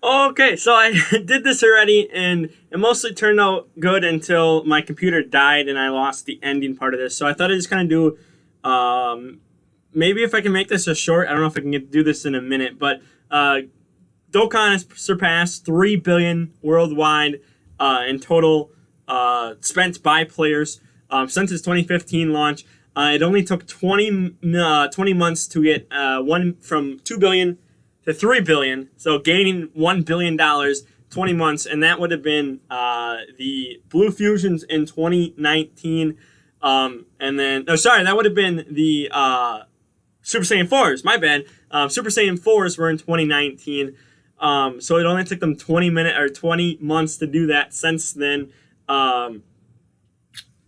Okay, so I did this already, and it mostly turned out good until my computer died and I lost the ending part of this. So I thought I'd just kind of do, maybe if I can make this a short. I don't know if I can do this in a minute, but Dokkan has surpassed 3 billion worldwide in total spent by players since its 2015 launch. It only took 20 months to get one from 2 billion to 3 billion, so gaining $1 billion, 20 months, and that would have been the Blue Fusions in 2019, and then, that would have been the Super Saiyan 4s, my bad. Super Saiyan 4s were in 2019, so it only took them 20 months to do that since then.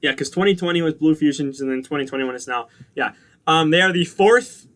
Because 2020 was Blue Fusions, and then 2021 is now. They are the fourth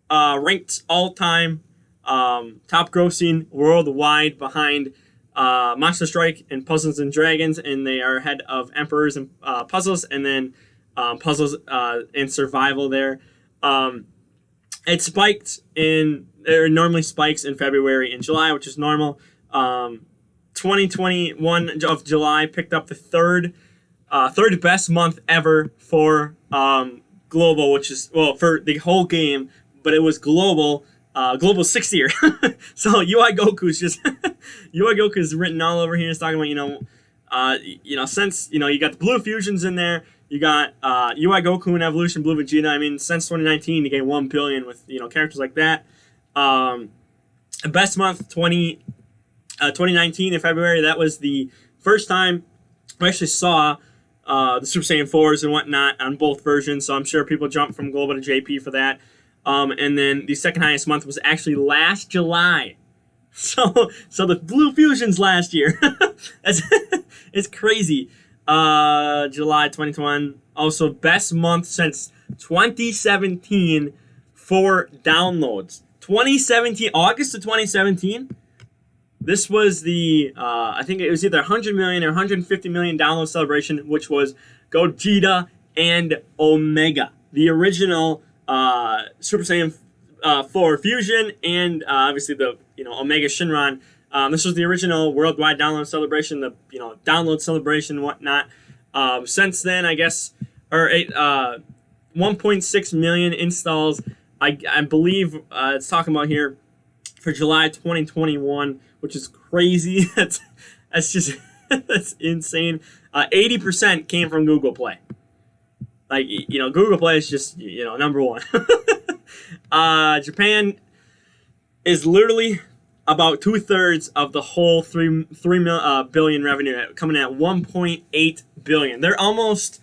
ranked all-time top grossing worldwide behind Monster Strike and Puzzles and Dragons, and they are ahead of Emperors and Puzzles, and then Puzzles and Survival there. It spiked it normally spikes in February and July, which is normal. 2021 of July picked up the third best month ever for global, which is, for the whole game, but it was global. Global 6th year. So UI Goku's just UI Goku's written all over here. It's talking about, since, you got the Blue Fusions in there, you got UI Goku and Evolution Blue Vegeta. I mean, since 2019, you gained 1 billion with, characters like that. Best month 2019 in February. That was the first time I actually saw the Super Saiyan 4s and whatnot on both versions. So I'm sure people jumped from global to JP for that. And then the second highest month was actually last July. So the Blue Fusions last year. It's crazy. July 2021. Also, best month since 2017 for downloads. 2017, August of 2017. This was the, I think it was either 100 million or 150 million download celebration, which was Gogeta and Omega. The original Super Saiyan 4 Fusion, and obviously the Omega Shinron. This was the original worldwide download celebration, the download celebration and whatnot. Since then, I guess, 1.6 million installs. I believe it's talking about here for July 2021, which is crazy. That's just that's insane. 80% came from Google Play. Google Play is just, number one. Japan is literally about 2/3 of the whole 3 billion revenue, coming at 1.8 billion. They're almost,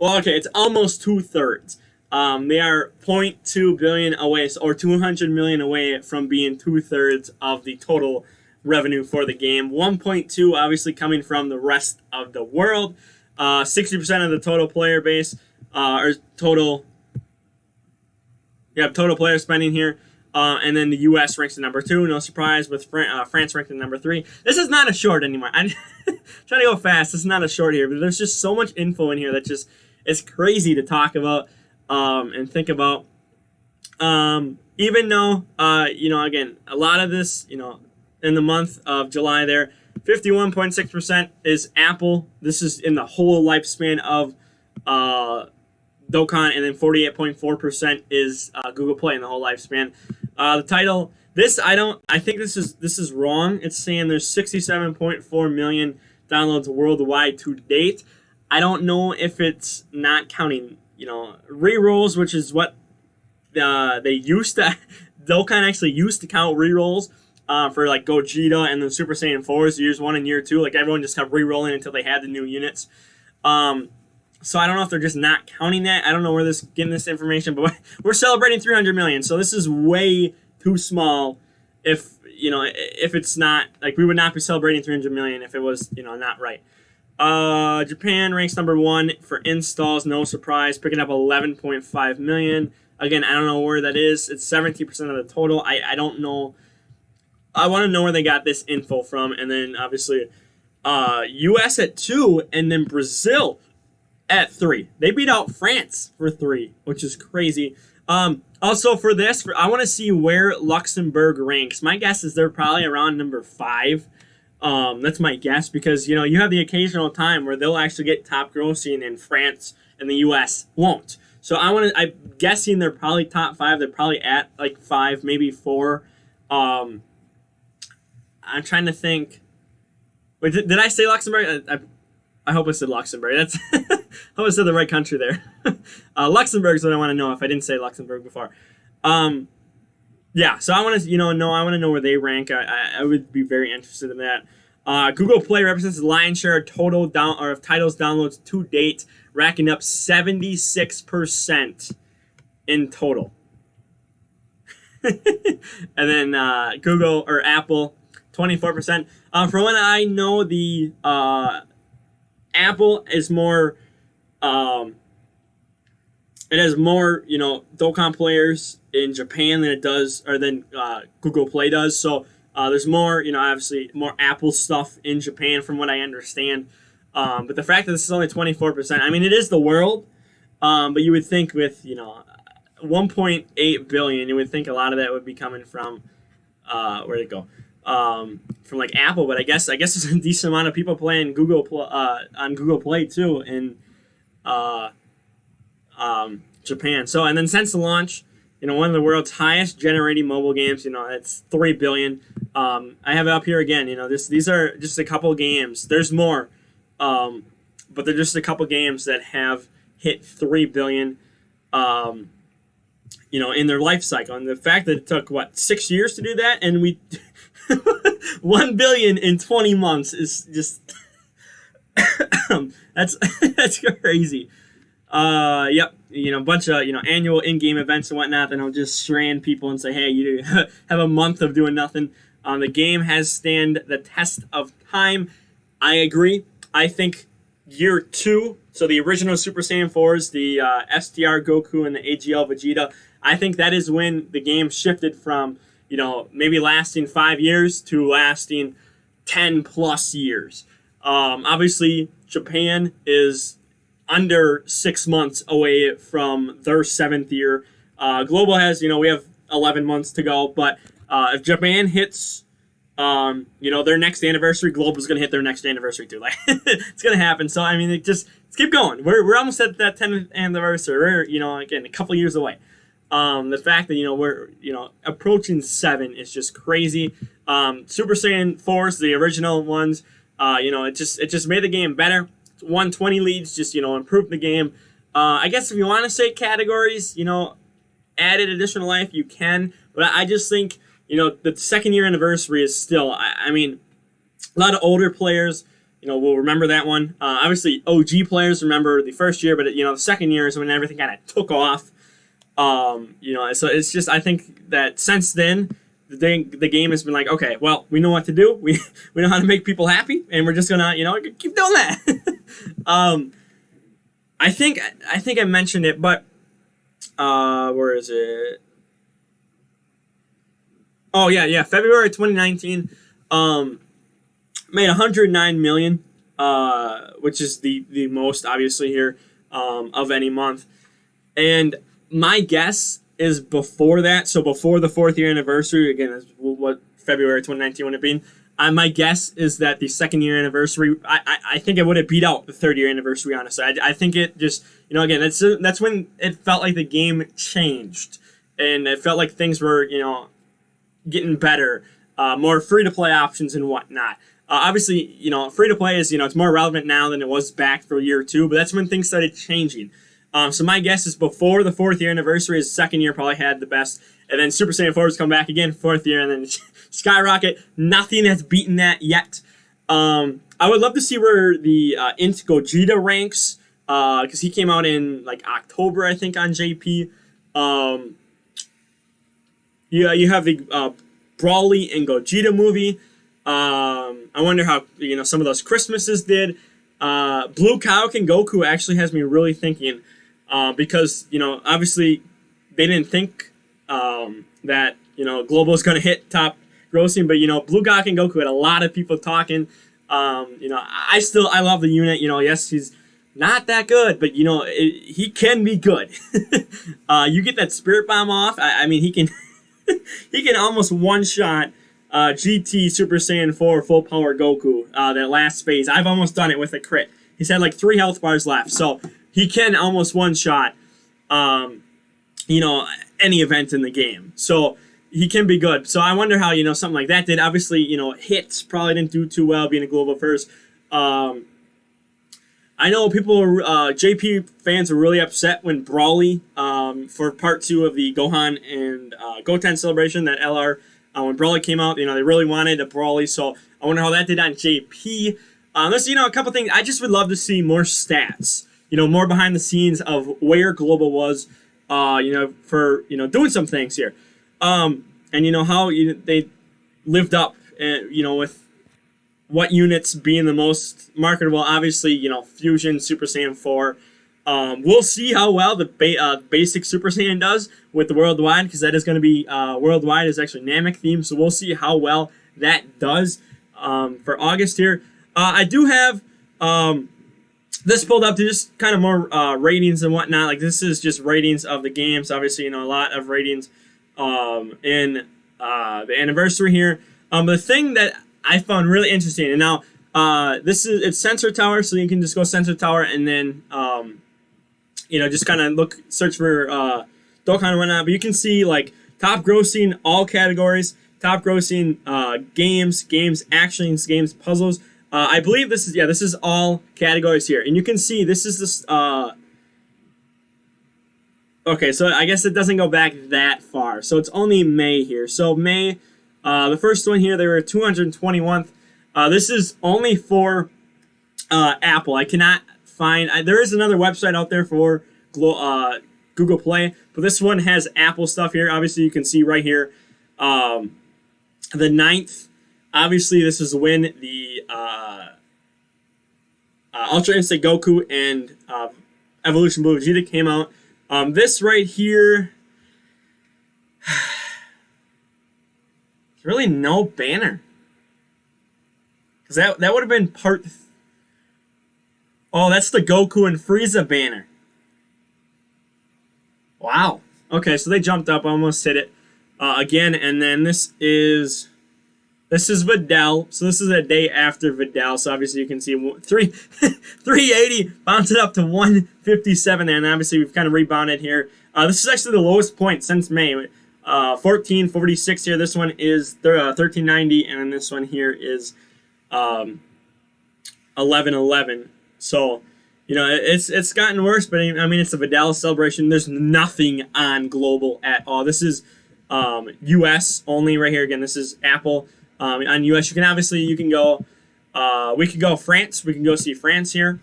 it's almost 2/3. They are 0.2 billion away, or 200 million away from being 2/3 of the total revenue for the game. 1.2 obviously coming from the rest of the world. 60% of the total player base. Total player spending here. And then the U.S. ranks at number 2, no surprise, with France ranked at number 3. This is not a short anymore. I'm trying to go fast. This is not a short here, but there's just so much info in here that just, it's crazy to talk about and think about. Even though, again, a lot of this, in the month of July there, 51.6% is Apple. This is in the whole lifespan of Dokkan, and then 48.4% is Google Play in the whole lifespan. The title, I think this is wrong. It's saying there's 67.4 million downloads worldwide to date. I don't know if it's not counting, rerolls, which is what they used to. Dokkan actually used to count rerolls for like Gogeta and then Super Saiyan 4s, years 1 and year 2. Like everyone just kept re-rolling until they had the new units. So I don't know if they're just not counting that. I don't know where they're getting this information, but we're celebrating 300 million. So this is way too small. If it's not, like, we would not be celebrating 300 million if it was, not right. Japan ranks number 1 for installs, no surprise, picking up 11.5 million. Again, I don't know where that is. It's 17% of the total. I don't know. I want to know where they got this info from. And then obviously US at 2, and then Brazil at 3. They beat out France for 3, which is crazy. Also for this, I want to see where Luxembourg ranks. My guess is they're probably around number 5. That's my guess because you have the occasional time where they'll actually get top grossing and France and the U.S. won't. So I'm guessing they're probably top 5. They're probably at like 5, maybe 4. I'm trying to think. Wait, did I say Luxembourg? I hope I said Luxembourg. I hope I said the right country there. Luxembourg's what I want to know if I didn't say Luxembourg before. Yeah, so I want to I want to know where they rank. I would be very interested in that. Google Play represents the lion's share of total of titles downloads to date, racking up 76% in total. And then Google or Apple, 24%. From what I know, the Apple is more. It has more, Dokkan players in Japan than it does, or than Google Play does. So there's more, obviously more Apple stuff in Japan, from what I understand. But the fact that this is only 24%, I mean, it is the world. But you would think with 1.8 billion, you would think a lot of that would be coming from where'd it go? From like Apple, but I guess there's a decent amount of people playing Google on Google Play too in Japan. So, and then since the launch, one of the world's highest generating mobile games, it's 3 billion. I have it up here again. These are just a couple games. There's more, but they're just a couple games that have hit 3 billion. In their life cycle, and the fact that it took 6 years to do that, and we 1 billion in 20 months is just that's crazy. Yep, a bunch of annual in-game events and whatnot. Then I'll just strand people and say, hey, you have a month of doing nothing. The game has stand the test of time. I agree. I think year 2, so the original Super Saiyan 4s, the STR Goku and the AGL Vegeta, I think that is when the game shifted from, maybe lasting 5 years to lasting 10 plus years. Obviously, Japan is under 6 months away from their 7th year. Global has, we have 11 months to go, but if Japan hits, their next anniversary, Global's going to hit their next anniversary too. Like, it's going to happen. So, I mean, let's keep going. We're almost at that 10th anniversary. We're, again, a couple years away. The fact that, we're, approaching 7 is just crazy. Super Saiyan 4s, the original ones, it just made the game better. 120 leads, just, improved the game. I guess if you want to say categories, added additional life, you can. But I just think, the second year anniversary is still, I mean, a lot of older players, will remember that one. Obviously, OG players remember the first year, but, the second year is when everything kind of took off. So it's just, I think that since then, the game has been like, okay, well, we know what to do. We know how to make people happy, and we're just gonna, keep doing that. I think I mentioned it, but where is it? Oh yeah, February 2019, made 109 million, which is the most obviously here of any month, and my guess is before that, so before the 4th year anniversary, again, is what February 2019 would have been. My guess is that the 2nd year anniversary, I think it would have beat out the 3rd year anniversary, honestly. I think it just, again, that's when it felt like the game changed, and it felt like things were, getting better, more free-to-play options and whatnot. Obviously, free-to-play is, it's more relevant now than it was back for year 2, but that's when things started changing. So my guess is before the 4th year anniversary, his 2nd year probably had the best. And then Super Saiyan 4s come back again, 4th year, and then skyrocket. Nothing has beaten that yet. I would love to see where the Int Gogeta ranks, because he came out in like October, I think, on JP. You have the Brawly and Gogeta movie. I wonder how some of those Christmases did. Blue Kaioken Goku actually has me really thinking. Because, obviously they didn't think that, Global is going to hit top grossing, but, Blue Kaioken Goku had a lot of people talking. I love the unit. Yes, he's not that good, but he can be good. You get that spirit bomb off. I mean, he can he can almost one shot GT Super Saiyan 4 full power Goku. That last phase, I've almost done it with a crit. He's had like 3 health bars left, so he can almost one shot. Any event in the game. So he can be good. So I wonder how something like that did. Obviously, hits probably didn't do too well being a global first. I know people, JP fans were really upset when Brawly, for part 2 of the Gohan and Goten celebration, that LR, when Brawly came out, they really wanted a Brawly, so I wonder how that did on JP. There's, a couple things. I just would love to see more stats, more behind the scenes of where Global was, for, doing some things here. And, how they lived up, with what units being the most marketable. Obviously, Fusion, Super Saiyan 4. We'll see how well the basic Super Saiyan does with the Worldwide, because that is going to be, Worldwide is actually Namek themed, so we'll see how well that does for August here. I do have this pulled up to just kind of more ratings and whatnot. Like, this is just ratings of the games. Obviously, a lot of ratings in the anniversary here. The thing that I found really interesting, and now it's Sensor Tower, so you can just go Sensor Tower and then just kind of search for Dokkan and whatnot. But you can see like top grossing all categories, top grossing games, actions, games, puzzles. I believe this is all categories here, and you can see this is this. Okay, so I guess it doesn't go back that far, so it's only May here. So May, the first one here, they were 221th. This is only for Apple. I cannot find. There is another website out there for Google Play, but this one has Apple stuff here. Obviously, you can see right here, the 9th. Obviously, this is when the Ultra Instinct Goku and Evolution Blue Vegeta came out. This right here, there's really no banner. Because that would have been part... Oh, that's the Goku and Frieza banner. Wow. Okay, so they jumped up, almost hit it again, and then this is Videl. So this is a day after Videl. So obviously you can see 380 bounced it up to 157 there, and obviously we've kind of rebounded here. This is actually the lowest point since May. 1446 here. This one is 1390, and then this one here is 1111. So it's gotten worse, but I mean it's a Vidal celebration. There's nothing on global at all. This is US only right here. Again, this is Apple. On US, you can go. We could go France. We can go see France here.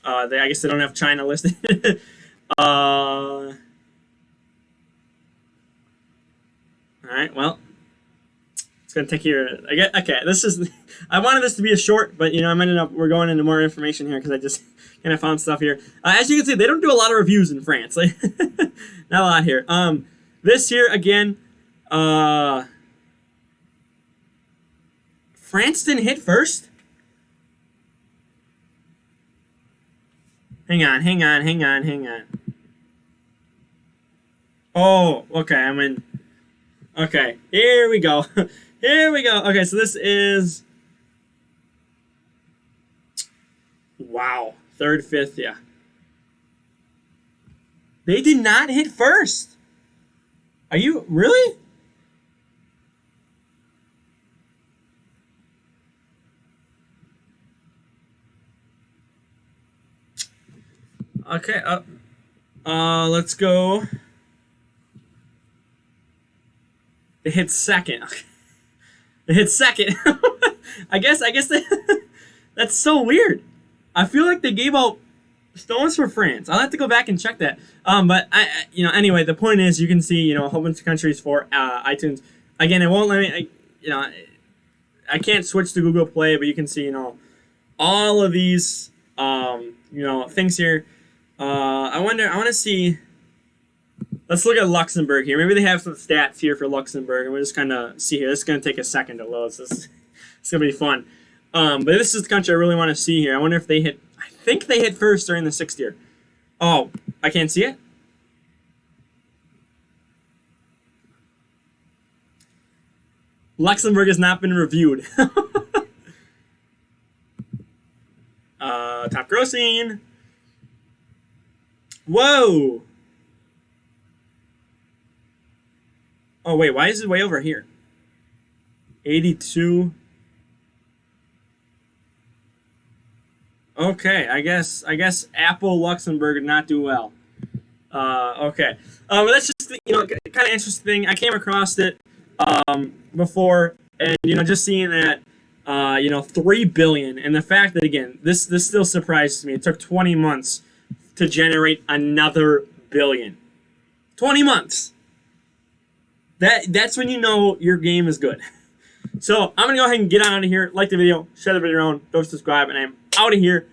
I guess they don't have China listed. All right. Well, it's gonna take here. Okay. This is. I wanted this to be a short, but we're going into more information here because I just kind of found stuff here. As you can see, they don't do a lot of reviews in France. Like, not a lot here. This here again. France didn't hit first? Hang on. Oh, okay, okay, here we go. Okay, so this is... Wow. 3rd, 5th, yeah. They did not hit first. Are you... Really? Okay, let's go. They hit second. They hit second. I guess that's so weird. I feel like they gave out stones for France. I'll have to go back and check that. But anyway, the point is, you can see, a whole bunch of countries for iTunes. Again, it won't let me. I can't switch to Google Play, but you can see, all of these, things here. I want to see. Let's look at Luxembourg here. Maybe they have some stats here for Luxembourg, and we'll just kind of see here. This is going to take a second to load, so it's going to be fun. But this is the country I really want to see here. I wonder if they hit. I think they hit first during the 6th year. Oh, I can't see it? Luxembourg has not been reviewed. Top grossing. Whoa. Oh, wait, why is it way over here? 82. Okay, I guess Apple Luxembourg did not do well. Okay. But that's just, kind of interesting thing. I came across it before, and just seeing that 3 billion, and the fact that, again, this still surprises me. It took 20 months to generate another billion. 20 months. That's when you know your game is good. So I'm gonna go ahead and get out of here. Like the video, share the video around, don't subscribe, and I'm out of here.